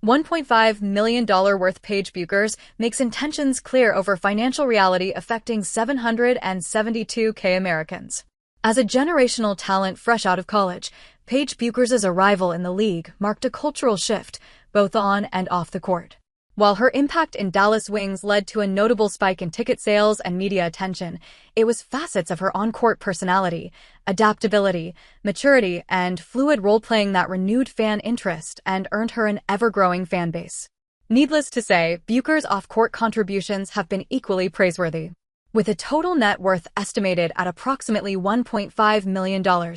$1.5 million worth. Paige Bueckers makes intentions clear over financial reality affecting 772K Americans. As a generational talent fresh out of college, Paige Bueckers' arrival in the league marked a cultural shift, both on and off the court. While her impact in Dallas Wings led to a notable spike in ticket sales and media attention, it was facets of her on-court personality, adaptability, maturity, and fluid role-playing that renewed fan interest and earned her an ever-growing fan base. Needless to say, Bueckers' off-court contributions have been equally praiseworthy. With a total net worth estimated at approximately $1.5 million,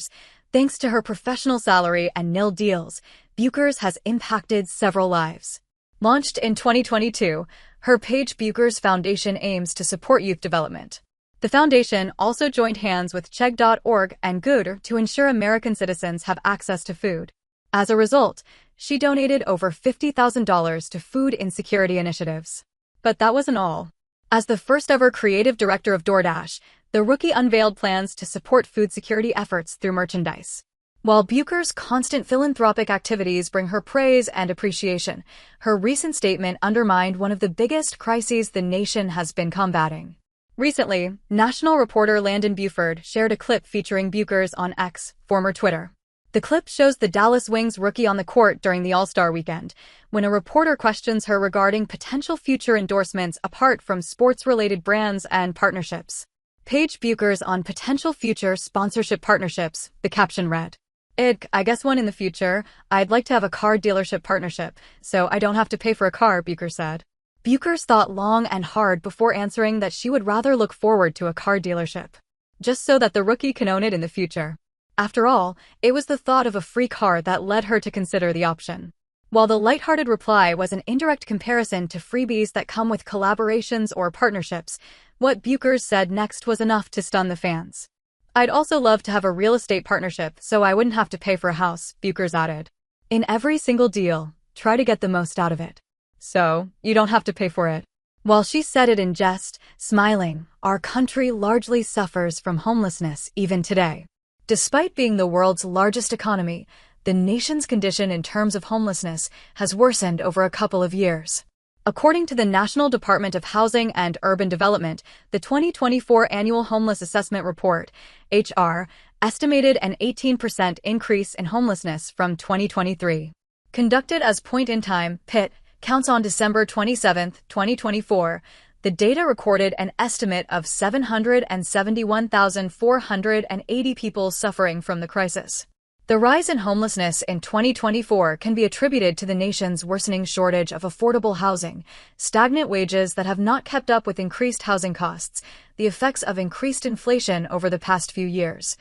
thanks to her professional salary and nil deals, Bueckers has impacted several lives. Launched in 2022, her Paige Bueckers Foundation aims to support youth development. The foundation also joined hands with Chegg.org and Good to ensure American citizens have access to food. As a result, she donated over $50,000 to food insecurity initiatives. But that wasn't all. As the first-ever creative director of DoorDash, the rookie unveiled plans to support food security efforts through merchandise. While Bueckers' constant philanthropic activities bring her praise and appreciation, her recent statement undermined one of the biggest crises the nation has been combating. Recently, national reporter Landon Buford shared a clip featuring Bueckers on X, former Twitter. The clip shows the Dallas Wings rookie on the court during the All-Star weekend, when a reporter questions her regarding potential future endorsements apart from sports-related brands and partnerships. Paige Bueckers on potential future sponsorship partnerships, the caption read. I guess one in the future. I'd like to have a car dealership partnership, so I don't have to pay for a car, Bueckers said. Bueckers thought long and hard before answering that she would rather look forward to a car dealership, just so that the rookie can own it in the future. After all, it was the thought of a free car that led her to consider the option. While the lighthearted reply was an indirect comparison to freebies that come with collaborations or partnerships, what Bueckers said next was enough to stun the fans. I'd also love to have a real estate partnership so I wouldn't have to pay for a house, Bueckers added. In every single deal, try to get the most out of it. So, you don't have to pay for it. While she said it in jest, smiling, our country largely suffers from homelessness even today. Despite being the world's largest economy, the nation's condition in terms of homelessness has worsened over a couple of years. According to the National Department of Housing and Urban Development, the 2024 Annual Homeless Assessment Report, HR, estimated an 18% increase in homelessness from 2023. Conducted as point-in-time (PIT) counts on December 27, 2024, the data recorded an estimate of 771,480 people suffering from the crisis. The rise in homelessness in 2024 can be attributed to the nation's worsening shortage of affordable housing, stagnant wages that have not kept up with increased housing costs, the effects of increased inflation over the past few years,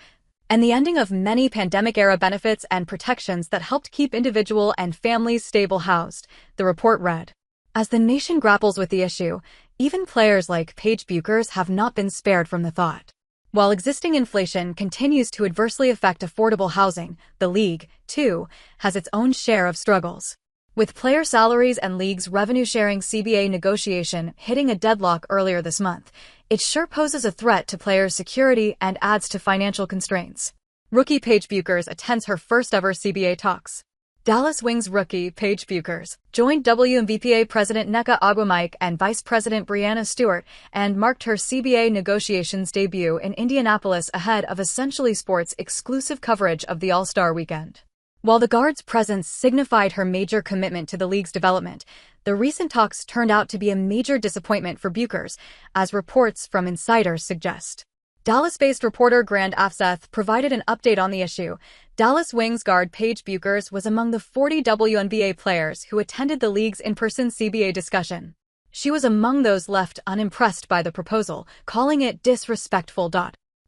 and the ending of many pandemic-era benefits and protections that helped keep individual and families stable housed, the report read. As the nation grapples with the issue, even players like Paige Bueckers have not been spared from the thought. While existing inflation continues to adversely affect affordable housing, the league, too, has its own share of struggles. With player salaries and league's revenue-sharing CBA negotiation hitting a deadlock earlier this month, it sure poses a threat to players' security and adds to financial constraints. Rookie Paige Bueckers attends her first-ever CBA talks. Dallas Wings rookie Paige Bueckers joined WNBA President Nneka Ogwumike and Vice President Breanna Stewart and marked her CBA negotiations debut in Indianapolis ahead of Essentially Sports' exclusive coverage of the All-Star weekend. While the guard's presence signified her major commitment to the league's development, the recent talks turned out to be a major disappointment for Bueckers, as reports from insiders suggest. Dallas-based reporter Grant Afseth provided an update on the issue. Dallas Wings guard Paige Bueckers was among the 40 WNBA players who attended the league's in-person CBA discussion. She was among those left unimpressed by the proposal, calling it disrespectful.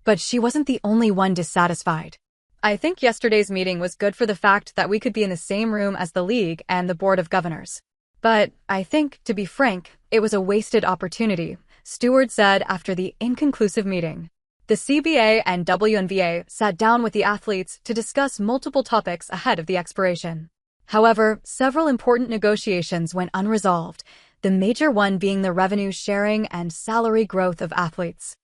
But she wasn't the only one dissatisfied. I think yesterday's meeting was good for the fact that we could be in the same room as the league and the Board of Governors. But I think, to be frank, it was a wasted opportunity, Stewart said after the inconclusive meeting. The CBA and WNBA sat down with the athletes to discuss multiple topics ahead of the expiration. However, several important negotiations went unresolved, the major one being the revenue sharing and salary growth of athletes.